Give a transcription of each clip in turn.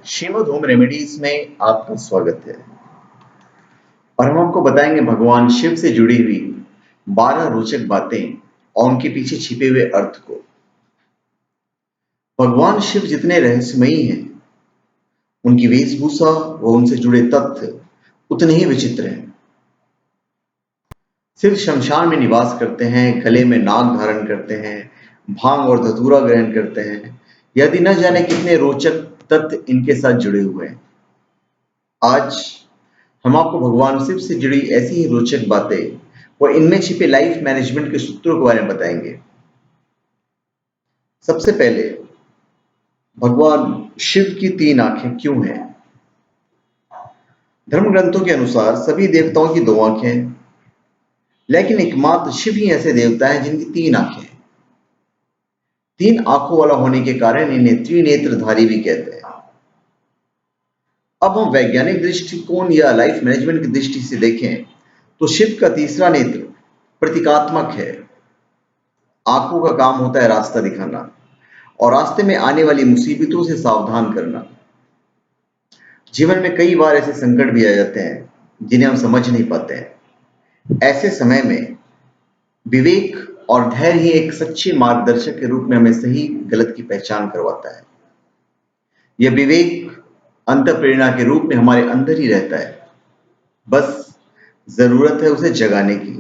Shrimad home remedies में आपका स्वागत है और हम आपको बताएंगे भगवान शिव से जुड़ी हुई 12 रोचक बातें और उनके पीछे छिपे हुए अर्थ को। भगवान शिव जितने रहस्यमयी हैं, उनकी वेशभूषा व उनसे जुड़े तथ्य उतने ही विचित्र हैं। शिव शमशान में निवास करते हैं, गले में नाग धारण करते हैं, भांग और धतूरा ग्रहण करते हैं। यदि न जाने कितने रोचक तथ्य इनके साथ जुड़े हुए हैं। आज हम आपको भगवान शिव से जुड़ी ऐसी ही रोचक बातें व इनमें छिपे लाइफ मैनेजमेंट के सूत्रों के बारे में बताएंगे। सबसे पहले, भगवान शिव की 3 आंखें क्यों हैं? धर्म ग्रंथों के अनुसार सभी देवताओं की 2 आंखें हैं, लेकिन एकमात्र शिव ही ऐसे देवता हैं जिनकी 3 आंखें हैं। 3 आंखों वाला होने के कारण इन्हें त्रिनेत्रधारी भी कहते हैं। अब हम वैज्ञानिक दृष्टिकोण या लाइफ मैनेजमेंट की दृष्टि से देखें तो शिव का तीसरा नेत्र प्रतीकात्मक है। आंखों का काम होता है रास्ता दिखाना और रास्ते में आने वाली मुसीबतों से सावधान करना। जीवन में कई बार ऐसे संकट भी आ जाते हैं जिन्हें हम समझ नहीं पाते हैं। ऐसे समय में विवेक और धैर्य ही एक सच्चे मार्गदर्शक के रूप में हमें सही गलत की पहचान करवाता है। यह विवेक अंतःप्रेरणा के रूप में हमारे अंदर ही रहता है, बस जरूरत है उसे जगाने की।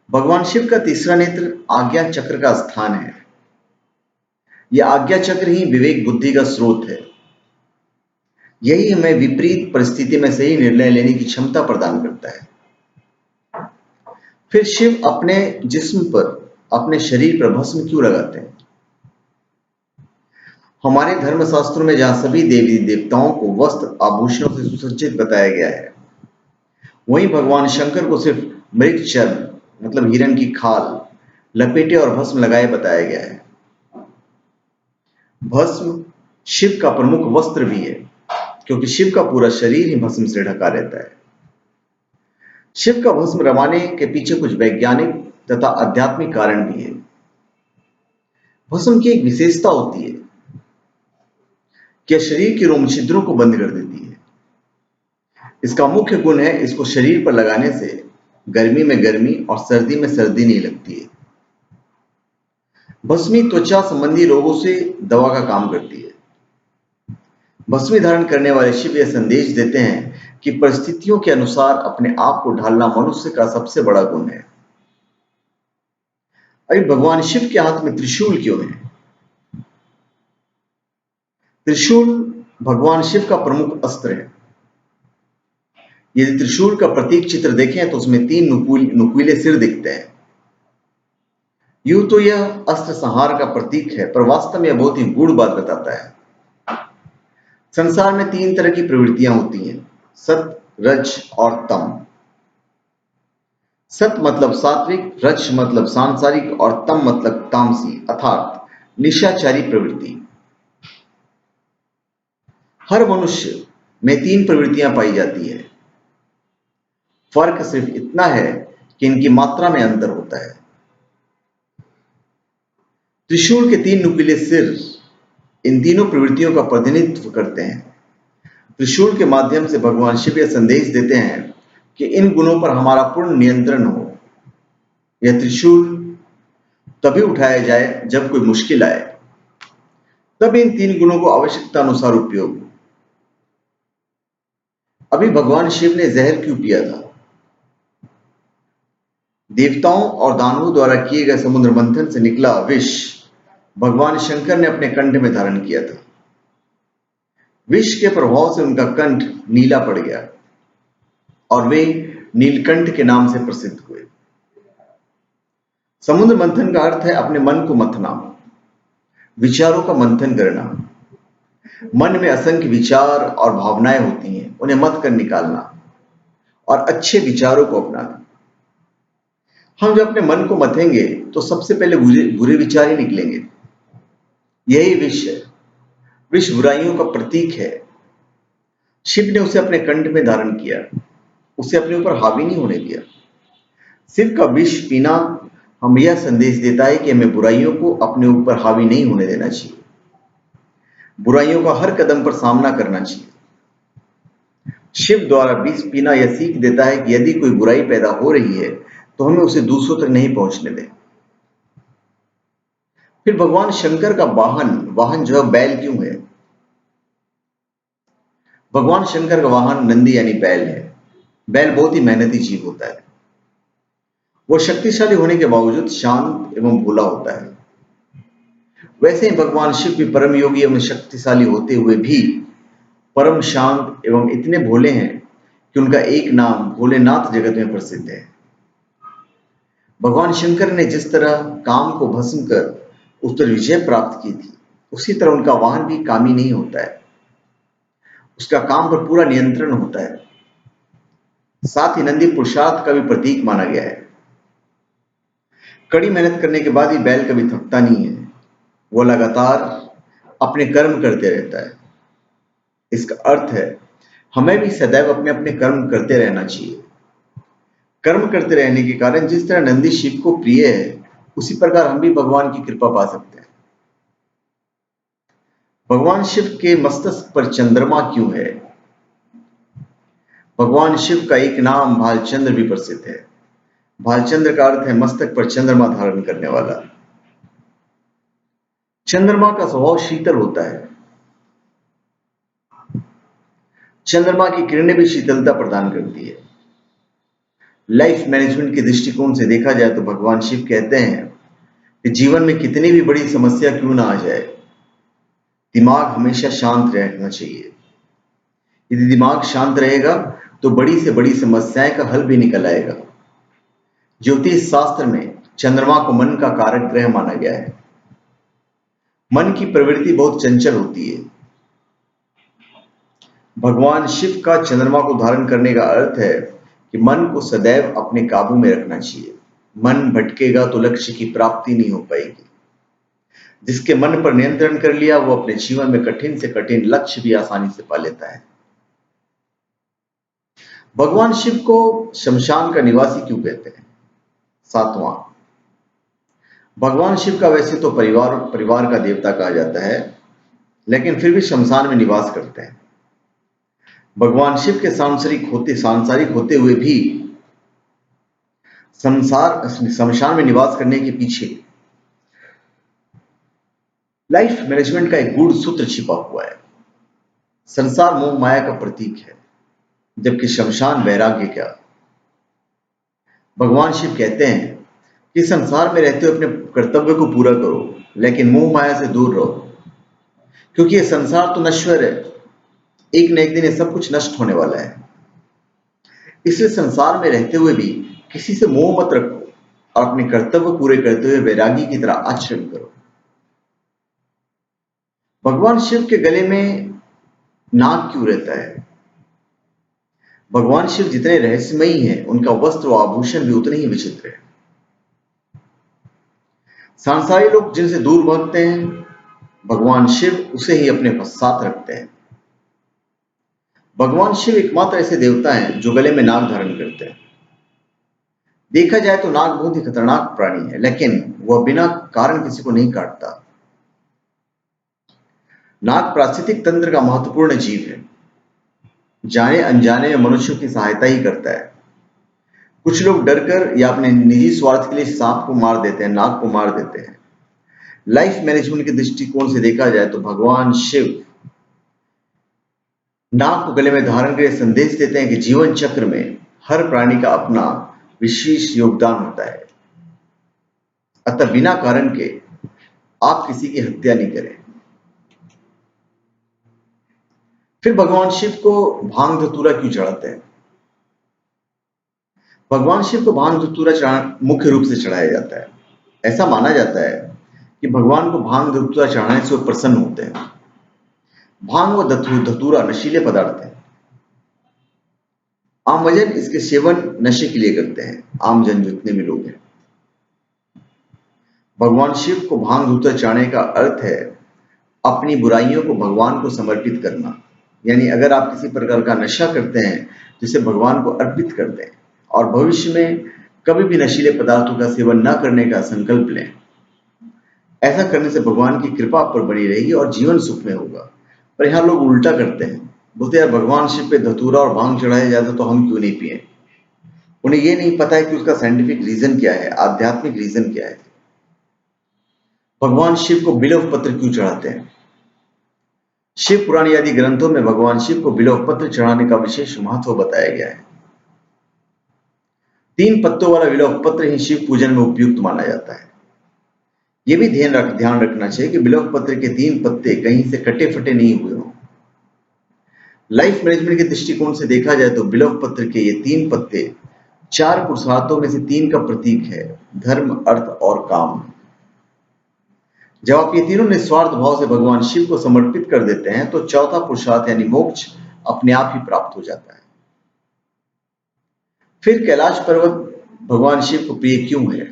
भगवान शिव का तीसरा नेत्र आज्ञा चक्र का स्थान है। यह आज्ञा चक्र ही विवेक बुद्धि का स्रोत है। यही हमें विपरीत परिस्थिति में सही निर्णय लेने की क्षमता प्रदान करता है। फिर शिव अपने जिस्म पर, अपने शरीर पर भस्म क्यों लगाते हैं? हमारे धर्मशास्त्रों में जहां सभी देवी देवताओं को वस्त्र आभूषणों से सुसज्जित बताया गया है, वहीं भगवान शंकर को सिर्फ मृग चर्म मतलब हिरण की खाल लपेटे और भस्म लगाए बताया गया है। भस्म शिव का प्रमुख वस्त्र भी है, क्योंकि शिव का पूरा शरीर ही भस्म से ढका रहता है। शिव का भस्म रमाने के पीछे कुछ वैज्ञानिक तथा आध्यात्मिक कारण भी है। भस्म की एक विशेषता होती है कि शरीर के रोम छिद्रों को बंद कर देती है। इसका मुख्य गुण है, इसको शरीर पर लगाने से गर्मी में गर्मी और सर्दी में सर्दी नहीं लगती है। भस्मी त्वचा संबंधी रोगों से दवा का काम करती है। भस्मी धारण करने वाले शिव यह संदेश देते हैं कि परिस्थितियों के अनुसार अपने आप को ढालना मनुष्य का सबसे बड़ा गुण है। अभी भगवान शिव के हाथ में त्रिशूल क्यों है? त्रिशूल भगवान शिव का प्रमुख अस्त्र है। यदि त्रिशूल का प्रतीक चित्र देखें तो उसमें 3 नुकीले सिर दिखते हैं। यूं तो यह अस्त्र संहार का प्रतीक है, पर वास्तव में यह बहुत ही गूढ़ बात बताता है। संसार में 3 तरह की प्रवृत्तियां होती हैं, सत, रज और तम। सत मतलब सात्विक, रज मतलब सांसारिक और तम मतलब तामसी अर्थात निशाचारी प्रवृत्ति। हर मनुष्य में 3 प्रवृत्तियां पाई जाती है। फर्क सिर्फ इतना है कि इनकी मात्रा में अंतर होता है। त्रिशूल के 3 नुकीले सिर इन तीनों प्रवृत्तियों का प्रतिनिधित्व करते हैं। त्रिशूल के माध्यम से भगवान शिव यह संदेश देते हैं कि इन गुणों पर हमारा पूर्ण नियंत्रण हो। यह त्रिशूल तभी उठाया जाए जब कोई मुश्किल आए, तब इन 3 गुणों को आवश्यकता अनुसार उपयोग हो। अभी भगवान शिव ने जहर क्यों पिया था? देवताओं और दानवों द्वारा किए गए समुद्र मंथन से निकला विष भगवान शंकर ने अपने कंठ में धारण किया था। विष के प्रभाव से उनका कंठ नीला पड़ गया और वे नीलकंठ के नाम से प्रसिद्ध हुए। समुद्र मंथन का अर्थ है अपने मन को मथना, विचारों का मंथन करना। मन में असंख्य विचार और भावनाएं होती हैं, उन्हें मथ कर निकालना और अच्छे विचारों को अपनाना। हम जब अपने मन को मथेंगे तो सबसे पहले बुरे विचार ही निकलेंगे। यही विष है। विष बुराइयों का प्रतीक है। शिव ने उसे अपने कंठ में धारण किया, उसे अपने ऊपर हावी नहीं होने दिया। शिव का विष पीना हमें यह संदेश देता है कि हमें बुराइयों को अपने ऊपर हावी नहीं होने देना चाहिए। बुराइयों का हर कदम पर सामना करना चाहिए। शिव द्वारा विष पीना यह सीख देता है कि यदि कोई बुराई पैदा हो रही है तो हमें उसे दूसरों तक नहीं पहुंचने दें। फिर भगवान शंकर का वाहन वाहन जो है बैल क्यों है? भगवान शंकर का वाहन नंदी यानी बैल है। बैल बहुत ही मेहनती जीव होता है। वह शक्तिशाली होने के बावजूद शांत एवं भोला होता है। वैसे ही भगवान शिव भी परम योगी एवं शक्तिशाली होते हुए भी परम शांत एवं इतने भोले हैं कि उनका एक नाम भोलेनाथ जगत में प्रसिद्ध है। भगवान शंकर ने जिस तरह काम को भस्म कर उस पर विजय प्राप्त की थी, उसी तरह उनका वाहन भी कामी नहीं होता है। उसका काम पर पूरा नियंत्रण होता है। साथ ही नंदी पुरुषार्थ का भी प्रतीक माना गया है। कड़ी मेहनत करने के बाद ही बैल कभी थकता नहीं है। वो लगातार अपने कर्म करते रहता है। इसका अर्थ है हमें भी सदैव अपने अपने कर्म करते रहना चाहिए। कर्म करते रहने के कारण जिस तरह नंदी शिव को प्रिय है, उसी प्रकार हम भी भगवान की कृपा पा सकते हैं। भगवान शिव के मस्तक पर चंद्रमा क्यों है? भगवान शिव का एक नाम भालचंद्र भी प्रसिद्ध है। भालचंद्र का अर्थ है मस्तक पर चंद्रमा धारण करने वाला। चंद्रमा का स्वभाव शीतल होता है। चंद्रमा की किरणें भी शीतलता प्रदान करती है। लाइफ मैनेजमेंट के दृष्टिकोण से देखा जाए तो भगवान शिव कहते हैं कि जीवन में कितनी भी बड़ी समस्या क्यों ना आ जाए, दिमाग हमेशा शांत रहना चाहिए। यदि दिमाग शांत रहेगा तो बड़ी से बड़ी समस्याएं का हल भी निकल आएगा। ज्योतिष शास्त्र में चंद्रमा को मन का कारक ग्रह माना गया है। मन की प्रवृत्ति बहुत चंचल होती है। भगवान शिव का चंद्रमा को धारण करने का अर्थ है कि मन को सदैव अपने काबू में रखना चाहिए। मन भटकेगा तो लक्ष्य की प्राप्ति नहीं हो पाएगी। जिसके मन पर नियंत्रण कर लिया वो अपने जीवन में कठिन से कठिन लक्ष्य भी आसानी से पा लेता है। भगवान शिव को शमशान का निवासी क्यों कहते हैं? 7वां, भगवान शिव का वैसे तो परिवार का देवता कहा जाता है, लेकिन फिर भी शमशान में निवास करते हैं। भगवान शिव के सांसारिक होते हुए भी शमशान में निवास करने के पीछे लाइफ मैनेजमेंट का एक गूढ़ सूत्र छिपा हुआ है। संसार मोह माया का प्रतीक है, जबकि शमशान वैराग्य का। भगवान शिव कहते हैं कि संसार में रहते हुए अपने कर्तव्य को पूरा करो, लेकिन मोह माया से दूर रहो, क्योंकि ये संसार तो नश्वर है। एक न एक दिन ये सब कुछ नष्ट होने वाला है। इसलिए संसार में रहते हुए भी किसी से मोह मत रखो और अपने कर्तव्य पूरे करते हुए वैरागी की तरह आचरण करो। भगवान शिव के गले में नाग क्यों रहता है? भगवान शिव जितने रहस्यमयी हैं, उनका वस्त्र व आभूषण भी उतने ही विचित्र है। सांसारिक लोग जिनसे दूर भागते हैं, भगवान शिव उसे ही अपने साथ रखते हैं। भगवान शिव एकमात्र ऐसे देवता हैं जो गले में नाग धारण करते हैं। देखा जाए तो नाग बहुत ही खतरनाक प्राणी है, लेकिन वह बिना कारण किसी को नहीं काटता। नाग पारिस्थितिक तंत्र का महत्वपूर्ण जीव है। जाने अनजाने में मनुष्यों की सहायता ही करता है। कुछ लोग डरकर या अपने निजी स्वार्थ के लिए सांप को मार देते हैं, नाग को मार देते हैं। लाइफ मैनेजमेंट के दृष्टिकोण से देखा जाए तो भगवान शिव नाग को गले में धारण करके संदेश देते हैं कि जीवन चक्र में हर प्राणी का अपना विशेष योगदान होता है, अतः बिना कारण के आप किसी की हत्या नहीं करें। फिर भगवान शिव को भांग धतूरा क्यों चढ़ाते हैं? भगवान शिव को भांग धतूरा मुख्य रूप से चढ़ाया जाता है। ऐसा माना जाता है कि भगवान को भांग धतूरा चढ़ाने से वो प्रसन्न होते हैं। भांग व धतूरा नशीले पदार्थ हैं। आमजन इसके सेवन नशे के लिए करते हैं, आमजन जितने भी लोग हैं। भगवान शिव को भांग धतूरा चढ़ाने का अर्थ है अपनी बुराइयों को भगवान को समर्पित करना। यानी अगर आप किसी प्रकार का नशा करते हैं जिसे भगवान को अर्पित करते हैं और भविष्य में कभी भी नशीले पदार्थों का सेवन न करने का संकल्प लें, ऐसा करने से भगवान की कृपा आप पर बनी रहेगी और जीवन सुखमय होगा। पर यहाँ लोग उल्टा करते हैं, बोलते यार भगवान शिव पे धतूरा और भांग चढ़ाया जाता तो हम क्यों नहीं पिए। उन्हें ये नहीं पता है कि उसका साइंटिफिक रीजन क्या है, आध्यात्मिक रीजन क्या है। भगवान शिव को बिल्व पत्र क्यों चढ़ाते हैं? शिव पुराण आदि ग्रंथों में भगवान शिव को बिल्व पत्र चढ़ाने का विशेष महत्व बताया गया है। 3 पत्तों वाला बिल्व पत्र ही शिव पूजन में उपयुक्त माना जाता है। यह भी ध्यान रखना चाहिए कि बिल्व पत्र के 3 पत्ते कहीं से कटे फटे नहीं हुए हों। लाइफ मैनेजमेंट के दृष्टिकोण से देखा जाए तो बिल्व पत्र के ये 3 पत्ते 4 पुरुषार्थों में से 3 का प्रतीक है, धर्म, अर्थ और काम। जब आप ये तीनों निस्वार्थ भाव से भगवान शिव को समर्पित कर देते हैं तो चौथा पुरुषार्थ यानी मोक्ष अपने आप ही प्राप्त हो जाता है। फिर कैलाश पर्वत भगवान शिव को प्रिय क्यों है?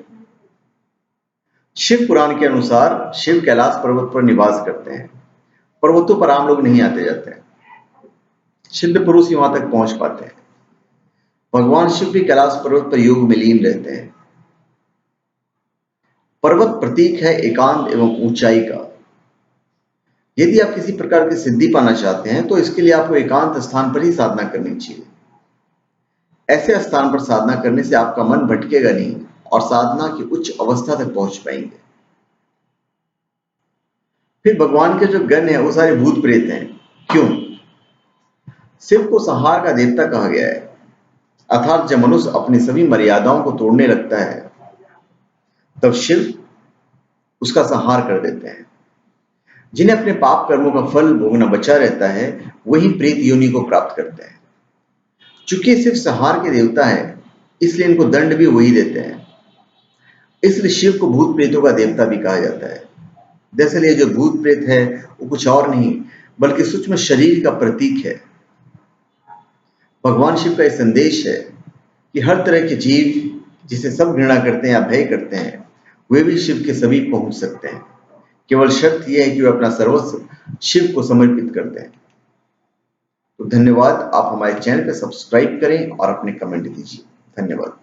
शिव पुराण के अनुसार शिव कैलाश पर्वत पर निवास करते हैं। पर्वतों पर आम लोग नहीं आते जाते हैं, सिद्ध पुरुष ही वहां तक पहुंच पाते हैं। भगवान शिव भी कैलाश पर्वत पर योग में लीन रहते हैं। पर्वत प्रतीक है एकांत एवं ऊंचाई का। यदि आप किसी प्रकार की सिद्धि पाना चाहते हैं तो इसके लिए आपको एकांत स्थान पर ही साधना करनी चाहिए। ऐसे स्थान पर साधना करने से आपका मन भटकेगा नहीं और साधना की उच्च अवस्था तक पहुंच पाएंगे। फिर भगवान के जो गण हैं वो सारे भूत प्रेत हैं। क्यों? शिव को संहार का देवता कहा गया है, अर्थात जब मनुष्य अपनी सभी मर्यादाओं को तोड़ने लगता है तब शिव उसका संहार कर देते हैं। जिन्हें अपने पाप कर्मों का फल भोगना बचा रहता है वही प्रेत योनि को प्राप्त करते हैं। चूंकि शिव संहार के देवता है इसलिए इनको दंड भी वही देते हैं। इसलिए शिव को भूत प्रेतों का देवता भी कहा जाता है। दरअसल ये जो भूत प्रेत है वो कुछ और नहीं बल्कि सूक्ष्म शरीर का प्रतीक है। भगवान शिव का यह संदेश है कि हर तरह के जीव जिसे सब घृणा करते हैं या भय करते हैं वे भी शिव के समीप पहुंच सकते हैं। केवल शर्त यह है कि वे अपना सर्वस्व शिव को समर्पित करते हैं। तो धन्यवाद। आप हमारे चैनल को सब्सक्राइब करें और अपने कमेंट दीजिए। धन्यवाद।